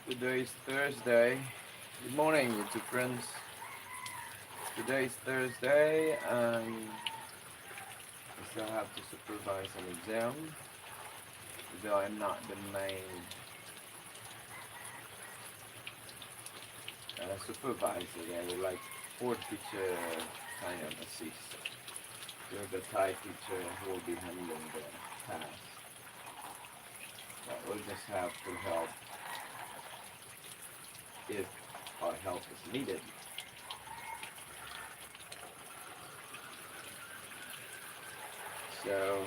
Today is Thursday. Good morning, YouTube friends. Today is Thursday, and I still have to supervise an exam, though I'm not the main supervisor. I would like fourth teacher kind of assist. You're the Thai teacher who will be handling the task. But we'll just have to help if our help is needed. So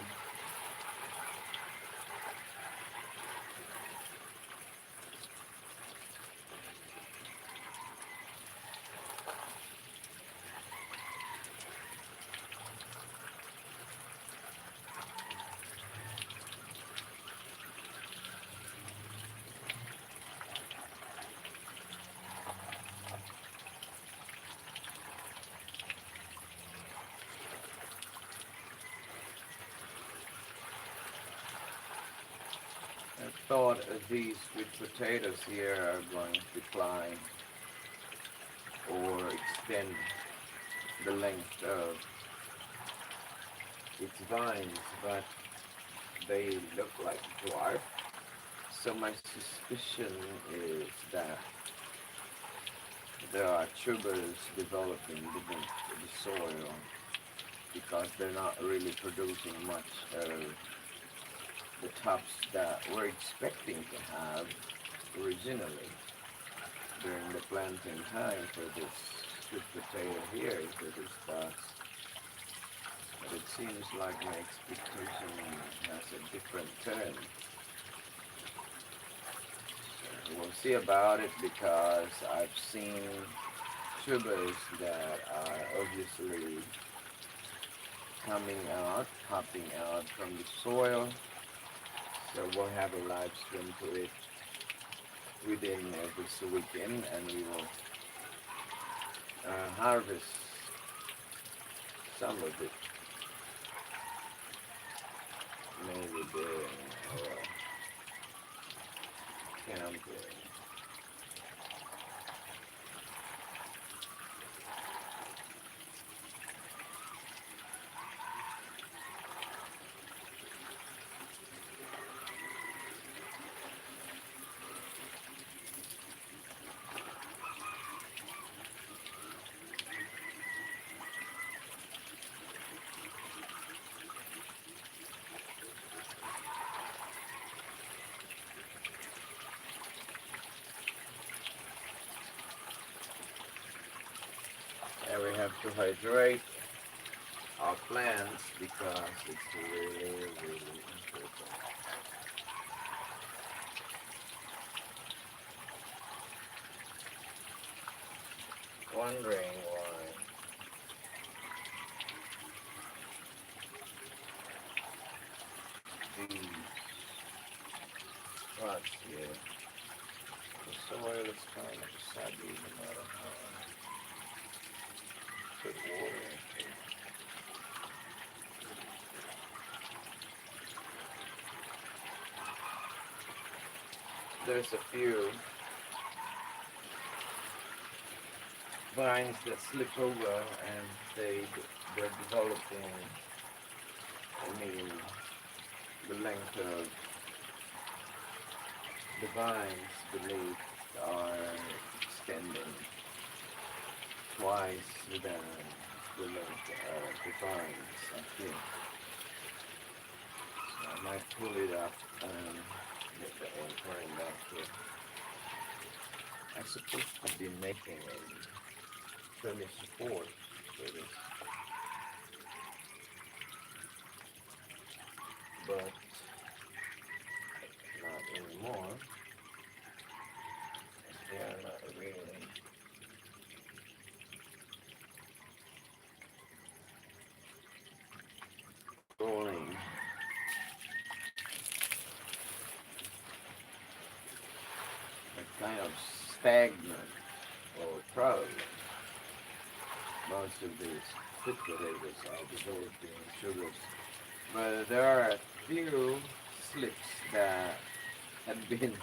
I thought these sweet potatoes here are going to decline or extend the length of its vines, but they look like dwarf. So my suspicion is that there are tubers developing within the soil because they're not really producing much of the tops that we're expecting to have originally during the planting time for this sweet potato here, for this box. But it seems like my expectation has a different turn. So we'll see about it because I've seen tubers that are obviously coming out, popping out from the soil. So we'll have a live stream to it within this weekend, and we will harvest some of it. Maybe during our camping. And we have to hydrate our plants because it's really, really important. Wondering why these spots here, the soil is kind of saggy no matter how I put water into it. There's a few vines that slip over and they're developing, I mean, the length of the vines beneath are extending twice than the length of the vines up here. So I might pull it up and get the anchoring back here. I'm supposed to be making a semi support for this, but not anymore. They are not really growing. They're kind of stagnant, or probably most of these sweet potatoes are developing sugars. But there are a few slips that have been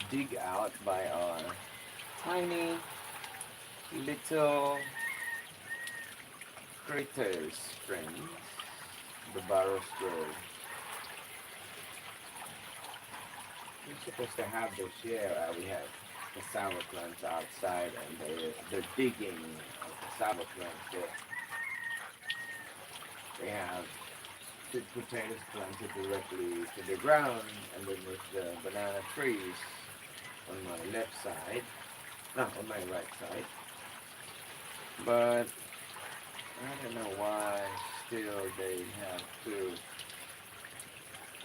dig out by our tiny little critters friends, the barrow squirrel. We're supposed to have this here. We have the sour plants outside, and they're digging the sour plants there. They have sweet potatoes planted directly to the ground, and then there's the banana trees on my left side, not on my right side. But I don't know why still they have to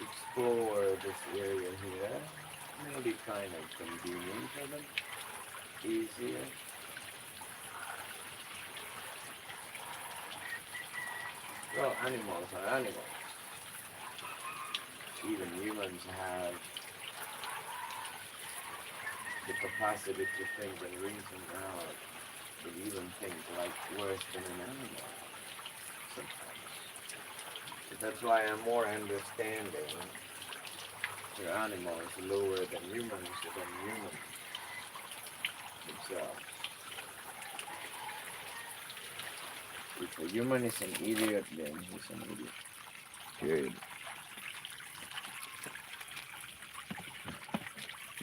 explore this area here. Maybe kind of convenient for them, easier. Well, animals are animals. Even humans have the capacity to think and reason out. They even think like worse than an animal sometimes. So that's why I'm more understanding to animals lower than humans themselves. If a human is an idiot, then he's an idiot. Period.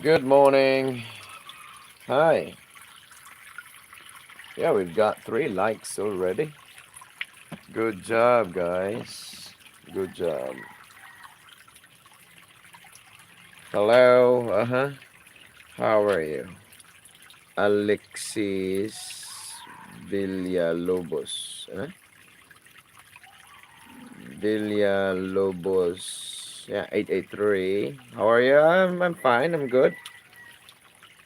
Good morning. Hi. Yeah, we've got 3 likes already. Good job, guys. Good job. Hello. How are you? Alexis Villalobos. Villalobos. Yeah, 883. How are you? I'm fine. I'm good.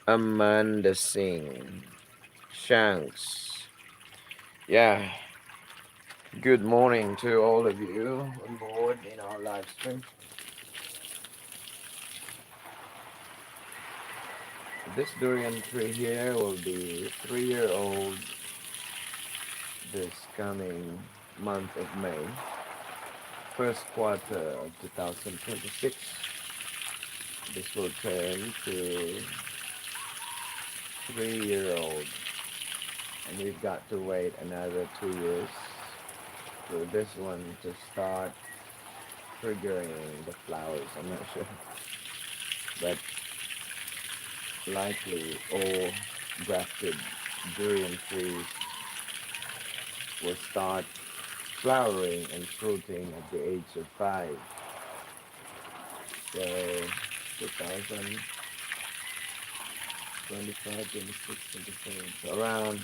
Amanda Singh. Shanks. Yeah. Good morning to all of you on board in our live stream. This durian tree here will be 3-year-old this coming month of May, first quarter of 2026. This will turn to 3-year-old, and we've got to wait another 2 years for this one to start triggering the flowers. I'm not sure, but likely all grafted durian trees will start flowering and fruiting at the age of 5. So 2025, 26, 27, so around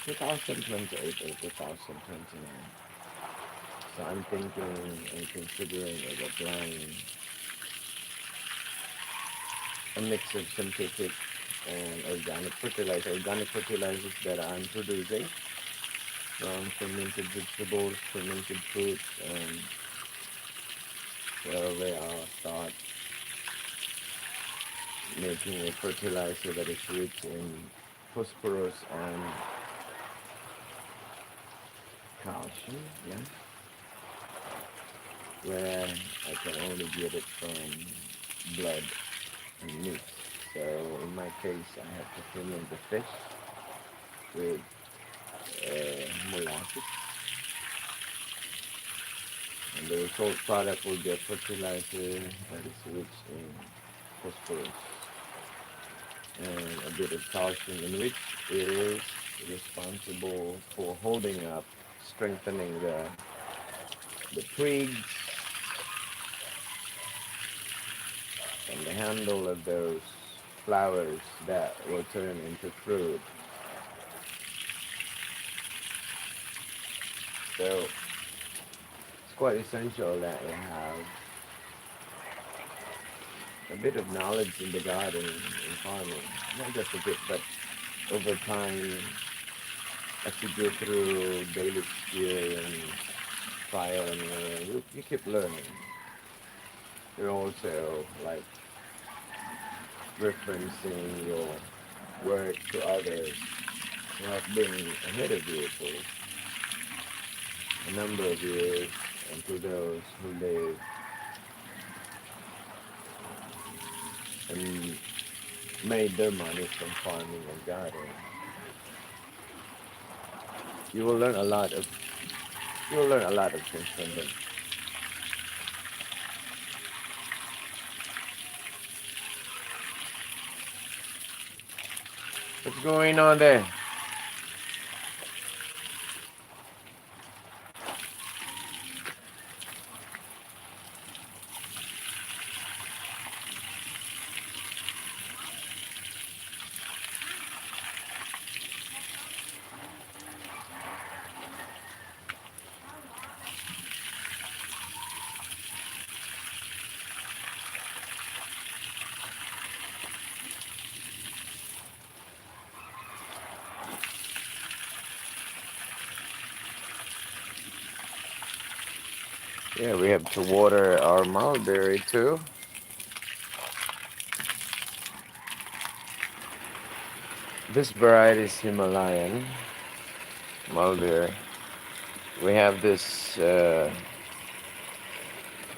2028 or 2029. So I'm thinking and considering of applying a mix of synthetic and organic fertilizer. Organic fertilizers that I'm producing from fermented vegetables, fermented fruits, and wherever I'll start making a fertilizer that is rich in phosphorus and calcium, yeah, where I can only get it from blood and meat. So in my case, I have to ferment the fish with molasses, and the result product will be a fertilizer that is rich in phosphorus and a bit of calcium, in which it is responsible for holding up, strengthening the twigs and the handle of those flowers that will turn into fruit. So it's quite essential that you have a bit of knowledge in the garden and farming. Not just a bit, but over time, as you go through daily experience, trial and error, you keep learning. You're also like referencing your work to others who have been ahead of you for a number of years, and to those who live in made their money from farming and gardening. You will learn a lot of you will learn a lot of things from them. What's going on there? Yeah, we have to water our mulberry too. This variety is Himalayan mulberry. We have this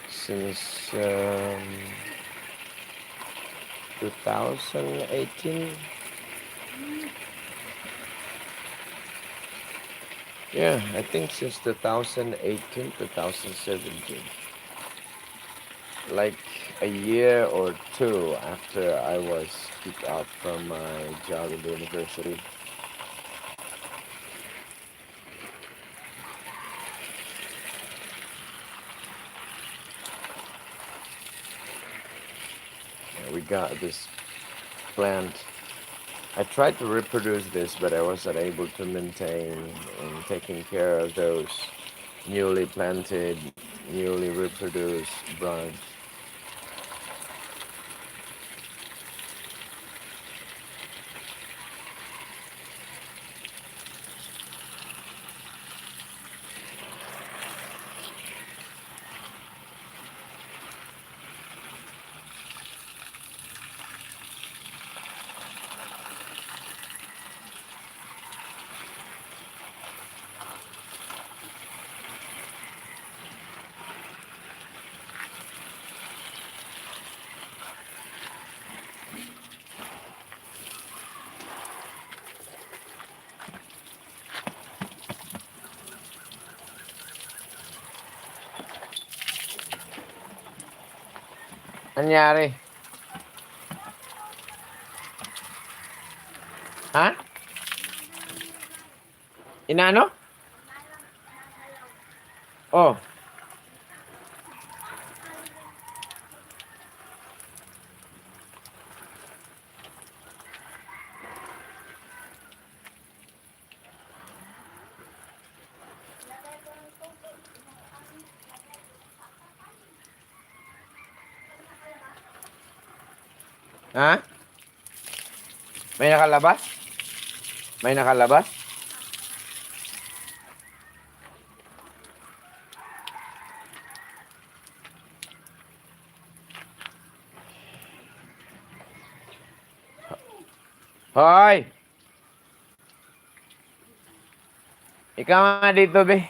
since 2018. Yeah, I think since 2018, 2017. Like a year or two after I was kicked out from my job in the university. We got this plant. I tried to reproduce this, but I wasn't able to maintain and taking care of those newly planted, newly reproduced branch. Anyari? Ha? Inano? Oh, ha? May nakalabas? May nakalabas? Hoy! Ikaw nga dito, be.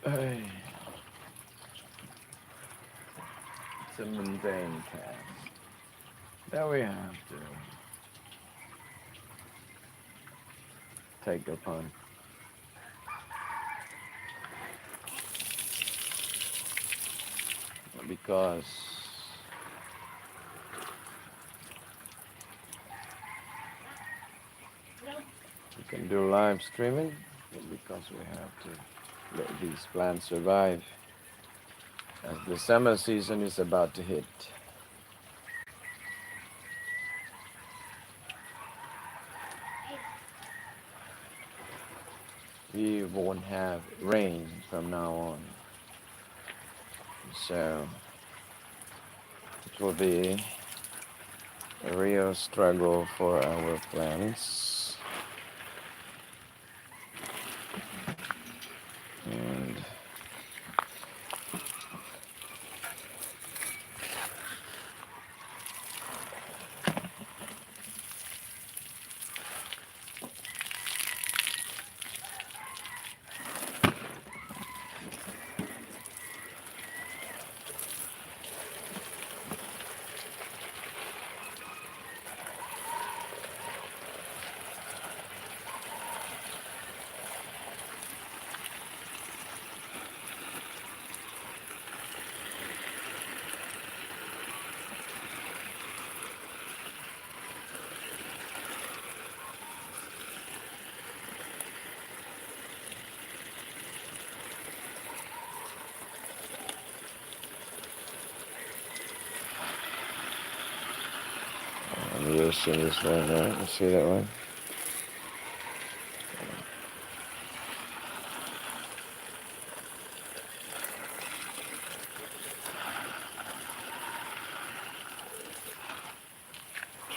Hey, it's a mundane task that we have to take upon because we can do live streaming, but because we have to let these plants survive as the summer season is about to hit. We won't have rain from now on, so it will be a real struggle for our plants. And I'm using this one, right? You see that one?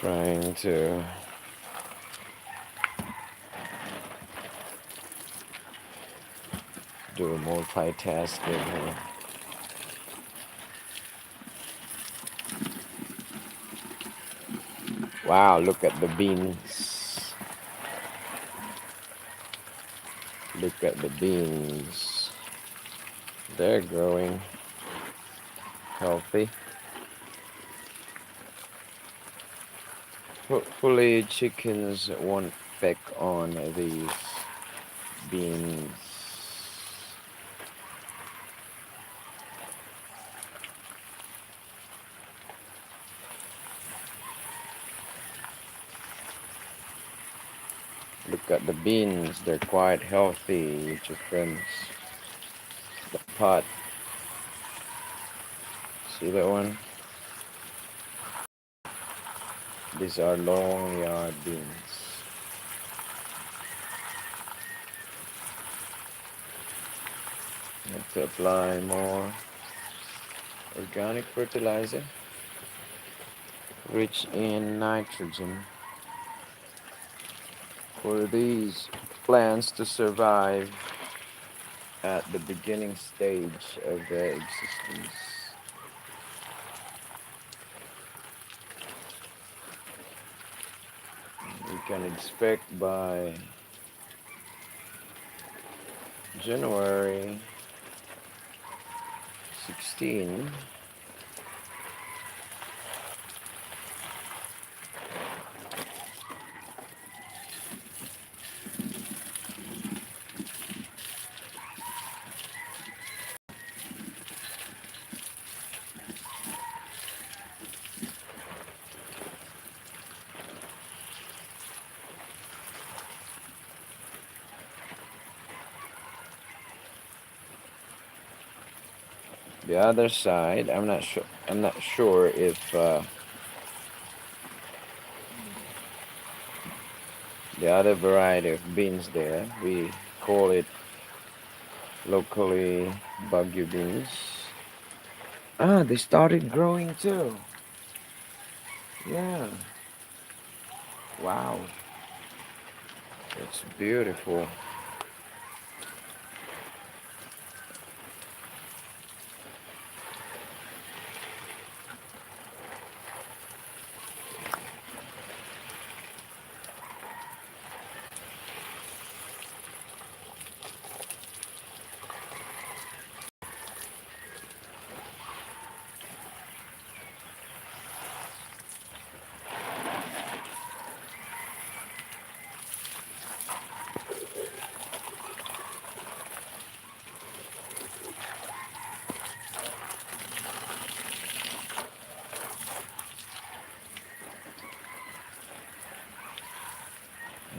Trying to do multitasking here. Wow, look at the beans. Look at the beans. They're growing healthy. Hopefully chickens won't peck on these beans. Look at the beans, they're quite healthy, chickens. The pot. See that one? These are long yard beans. Have to apply more organic fertilizer rich in nitrogen for these plants to survive at the beginning stage of their existence. We can expect by January 16 the other side. I'm not sure if the other variety of beans there, we call it locally Baguio beans. Ah, they started growing too. Yeah. Wow. It's beautiful.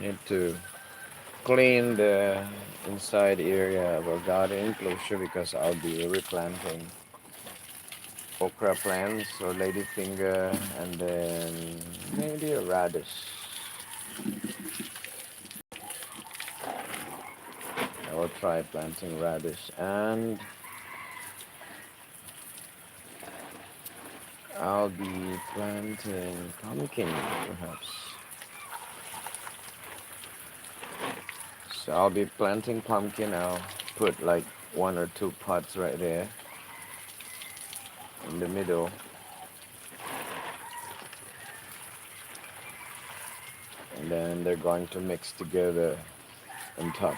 Need to clean the inside area of our garden enclosure because I'll be replanting okra plants or ladyfinger and then maybe a radish. I will try planting radish and I'll be planting pumpkin perhaps. So I'll be planting pumpkin. I'll put like one or two pots right there in the middle. And then they're going to mix together on top.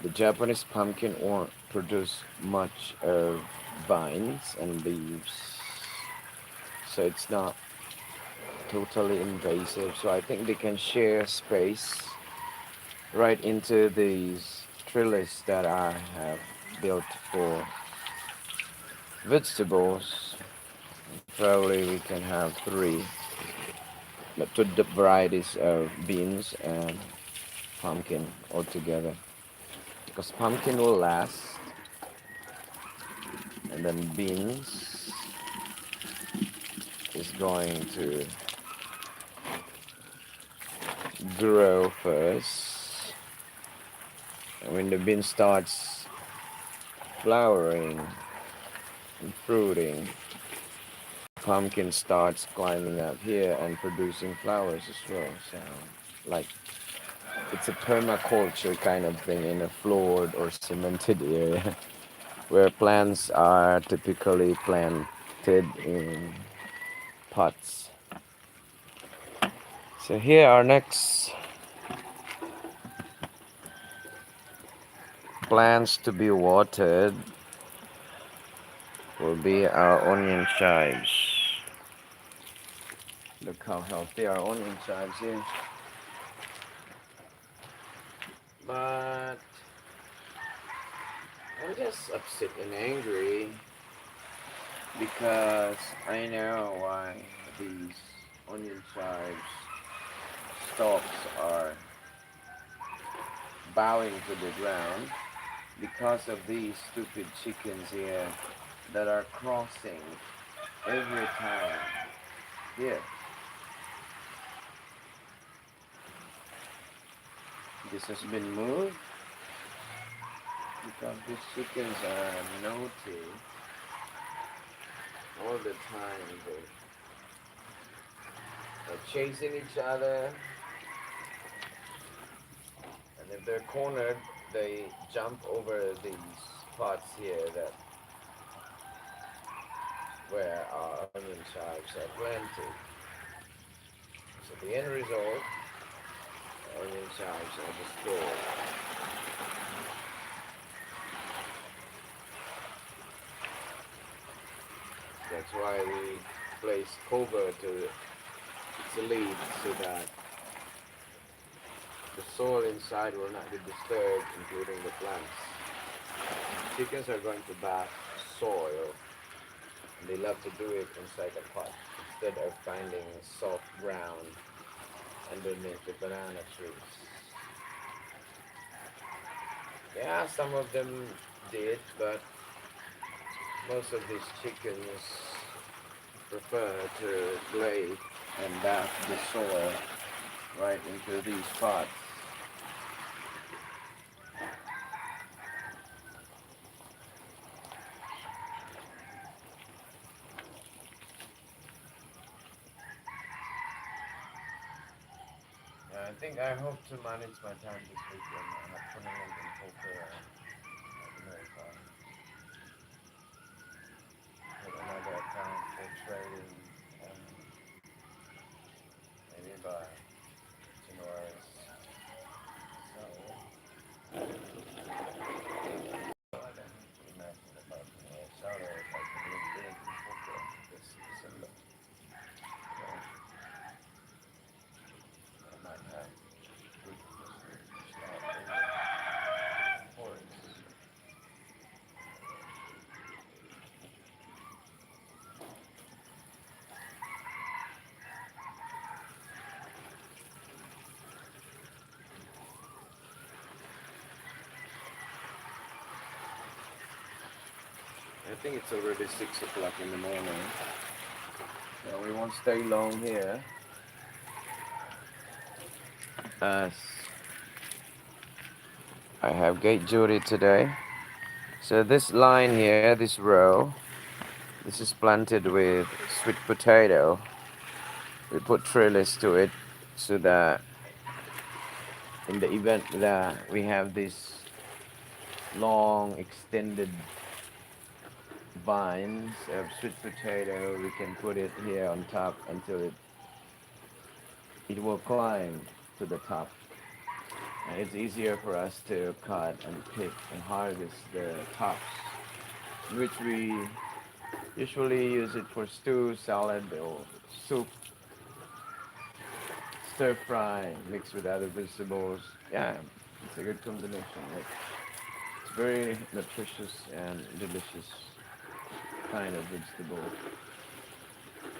The Japanese pumpkin won't produce much of vines and leaves, so it's not totally invasive. So I think they can share space right into these trellis that I have built for vegetables. Probably we can have three, but two varieties of beans and pumpkin altogether. Because pumpkin will last, and then beans is going to grow first. And when the bean starts flowering and fruiting, pumpkin starts climbing up here and producing flowers as well. So, like, it's a permaculture kind of thing in a floored or cemented area where plants are typically planted in pots. So here our next plants to be watered will be our onion chives. Look how healthy our onion chives is. But I'm just upset and angry because I know why these onion chives stalks are bowing to the ground, because of these stupid chickens here that are crossing every time. Here, this has been moved because these chickens are naughty all the time. They're chasing each other, and if they're cornered, they jump over these pots here that where our onion chives are planted. So the end result, onion chives are destroyed. That's why we place cover to its leaves so that the soil inside will not be disturbed, including the plants. Chickens are going to bath soil, and they love to do it inside the pot instead of finding soft ground underneath the banana trees. Yeah, some of them did, but most of these chickens prefer to lay and bath the soil right into these pots. I think I hope to manage my time this weekend. I'm not putting it in poker. I don't know if I put another account for trading, maybe by January. So, I don't imagine about salary if I can live big in poker this December. So, I might have good start in the forex. I think it's already 6 o'clock in the morning. So we won't stay long here. As I have gate duty today. So this line here, this row, this is planted with sweet potato. We put trellis to it so that in the event that we have this long extended vines of sweet potato, we can put it here on top until it will climb to the top. And it's easier for us to cut and pick and harvest the tops, which we usually use it for stew, salad, or soup, stir fry, mixed with other vegetables. Yeah, it's a good combination. It's very nutritious and delicious kind of vegetable.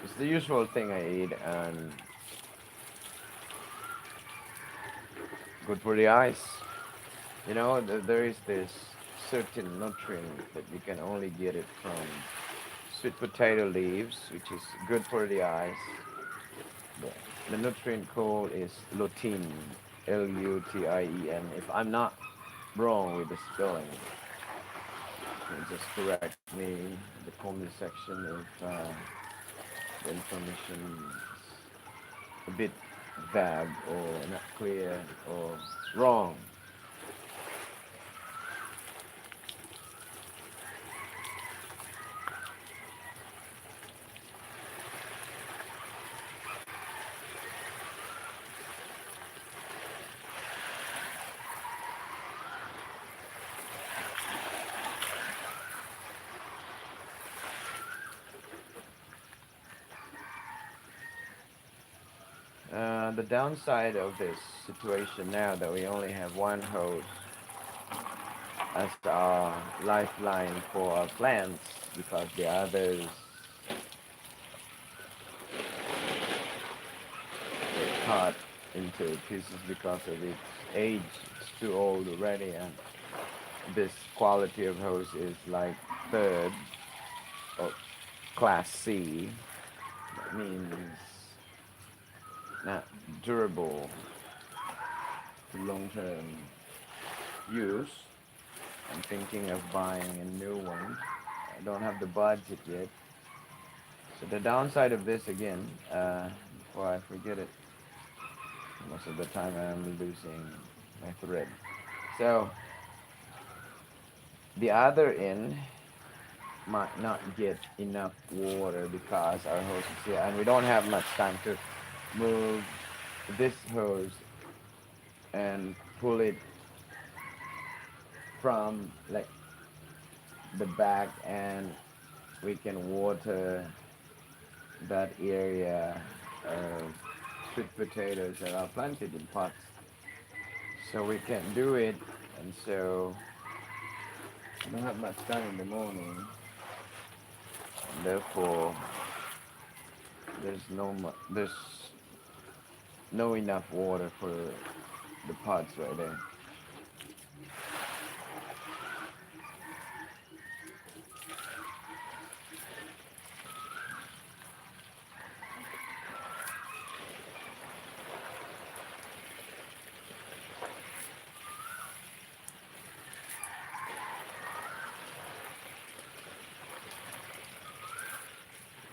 It's the usual thing I eat and good for the eyes. You know, there is this certain nutrient that you can only get it from sweet potato leaves, which is good for the eyes. The nutrient code is lutein, L-U-T-I-E-N. If I'm not wrong with the spelling, you can just correct me in the comment section if the information is a bit vague or not clear or wrong. The downside of this situation now that we only have one hose as our lifeline for our plants because the others get cut into pieces because of its age. It's too old already, and this quality of hose is like third or class C. That means not durable to long-term use. I'm thinking of buying a new one. I don't have the budget yet. So the downside of this again, before I forget it, most of the time I'm losing my thread. So the other end might not get enough water because our hose is here and we don't have much time to move this hose and pull it from like the back, and we can water that area of sweet potatoes that are planted in pots. So we can't do it, and so I don't have much time in the morning, and therefore there's no enough water for the pots right there.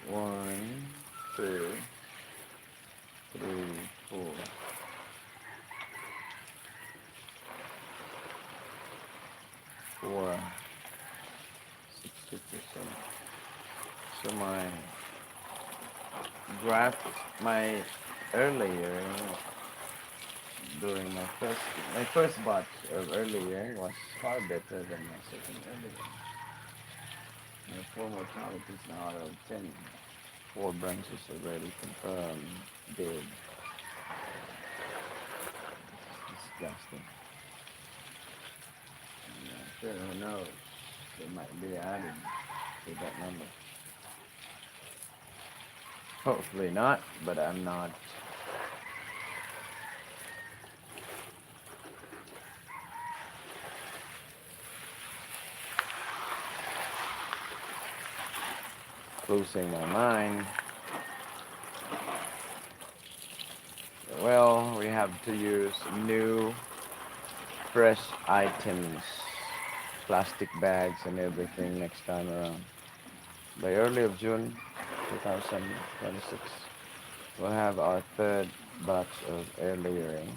One, two, three, four. 60%. So my graft, my earlier during my first batch of earlier was far better than my second earlier. My 4 mortalities now out of 10. 4 branches already confirmed dead. Disgusting. Sure, who knows? They might be added to that number. Hopefully not, but I'm not. losing my mind. Well, we have to use new, fresh items, plastic bags and everything next time around. By early of June 2026, we'll have our third batch of air layering.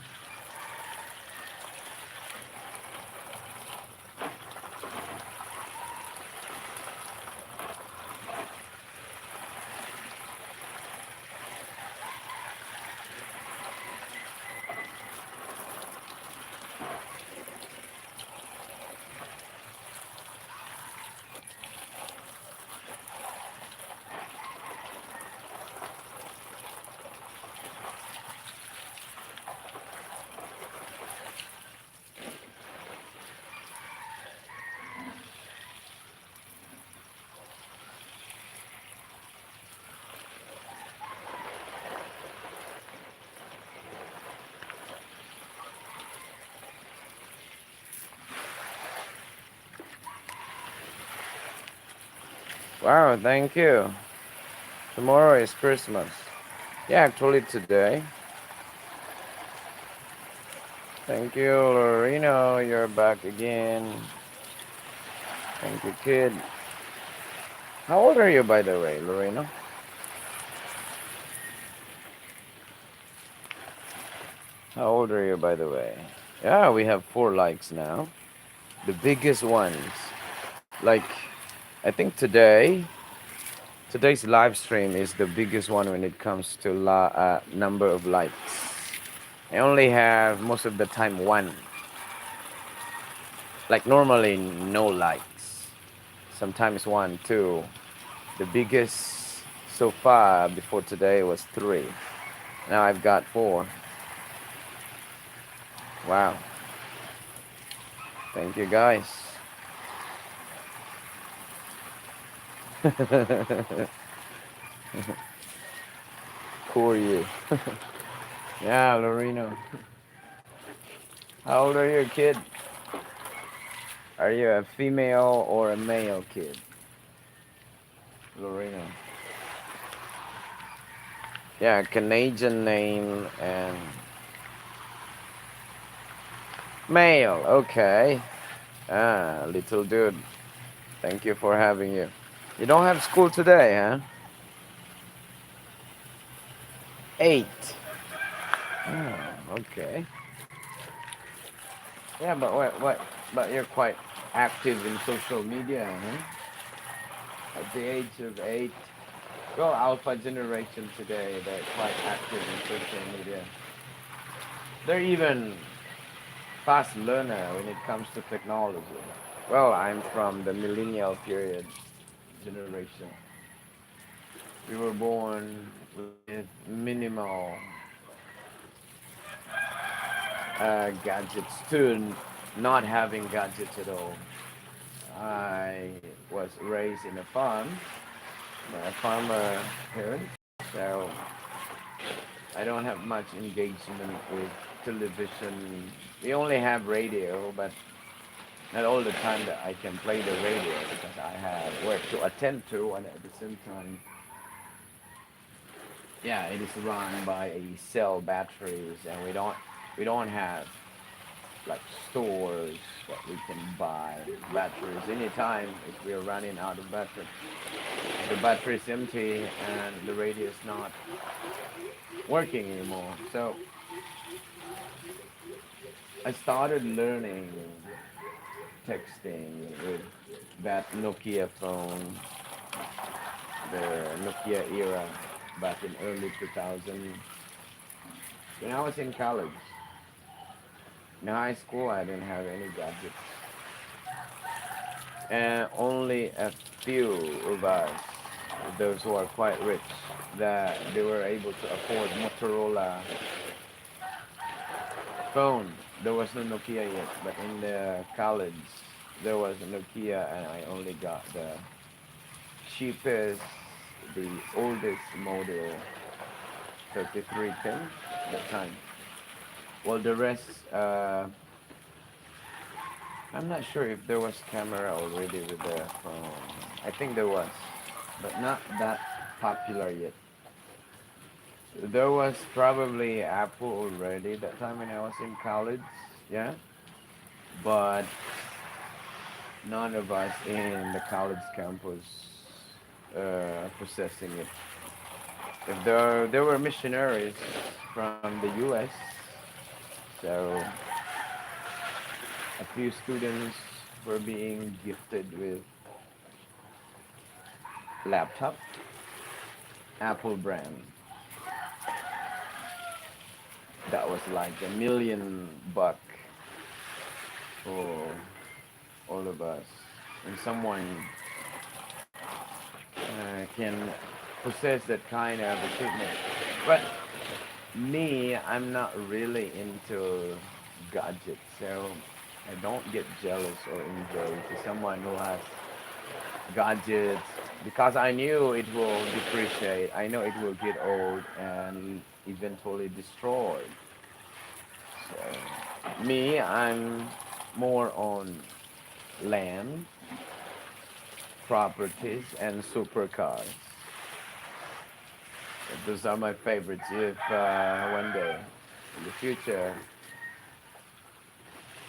Wow, thank you. Tomorrow is Christmas. Yeah, actually today. Thank you, Loreno. You're back again. Thank you, kid. How old are you, by the way, Loreno? How old are you, by the way? Yeah, we have 4 likes now. The biggest ones. Like, I think today's live stream is the biggest one when it comes to number of likes. I only have most of the time one. Like normally no likes. Sometimes one, two. The biggest so far before today was 3. Now I've got 4. Wow. Thank you guys. Who are you? Yeah, Loreno. How old are you, kid? Are you a female or a male kid? Loreno. Yeah, Canadian name and male. Okay. Ah, little dude. Thank you for having you. You don't have school today, huh? 8. Ah, okay. Yeah, but what? But you're quite active in social media, huh? At the age of 8. Well, Alpha generation today, they're quite active in social media. They're even fast learner when it comes to technology. Well, I'm from the millennial period generation. We were born with minimal gadgets to not having gadgets at all. I was raised in a farm, by a farmer parent, so I don't have much engagement with television. We only have radio, but not all the time that I can play the radio because I have work to attend to, and at the same time, yeah, it is run by a cell batteries, and we don't have like stores that we can buy batteries anytime if we are running out of battery. The battery is empty and the radio is not working anymore. So I started learning texting with that Nokia phone, the Nokia era back in early 2000. When I was in college, in high school, I didn't have any gadgets. And only a few of us, those who are quite rich, that they were able to afford Motorola phone. There was no Nokia yet, but in the college there was a Nokia, and I only got the cheapest, the oldest model, 3310 at that time. Well, the rest, I'm not sure if there was camera already with the phone. I think there was. but not that popular yet. There was probably Apple already that time when I was in college, yeah, but none of us in the college campus possessing it. If there were missionaries from the U.S., so a few students were being gifted with laptop, Apple brand. That was like $1 million for all of us. And someone can possess that kind of equipment. But me, I'm not really into gadgets, so I don't get jealous or envy to someone who has gadgets because I knew it will depreciate. I know it will get old and eventually destroyed. So me, I'm more on land, properties, and supercars. Those are my favorites. If one day in the future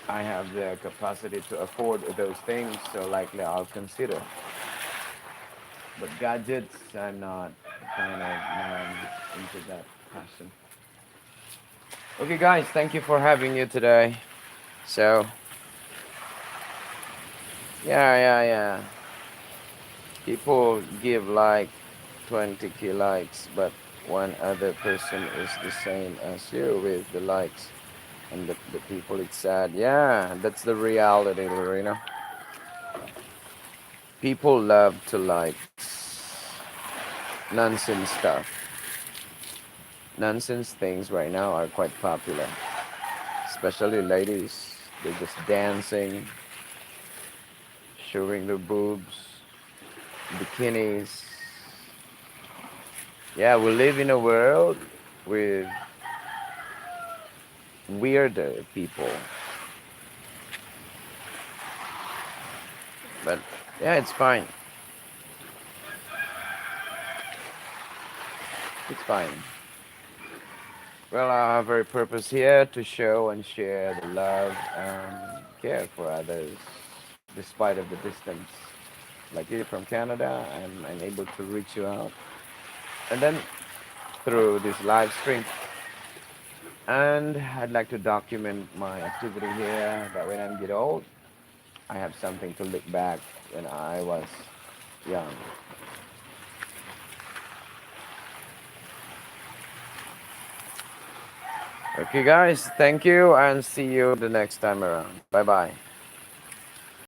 I have the capacity to afford those things, so likely I'll consider. But gadgets, I'm not kind of into that passion. Okay, guys, thank you for having you today. So, yeah. People give like 20k likes, but one other person is the same as you with the likes. And the people, it's sad. Yeah, that's the reality, Lorena. People love to like nonsense stuff. Nonsense things right now are quite popular, especially ladies. They're just dancing, showing their boobs, bikinis. Yeah, we live in a world with weirder people. But yeah, it's fine. It's fine. Well, I have a purpose here to show and share the love and care for others, despite of the distance. Like you from Canada, I'm able to reach you out, and then through this live stream. And I'd like to document my activity here. That when I get old, I have something to look back when I was young. Okay, guys, thank you, and see you the next time around. Bye bye.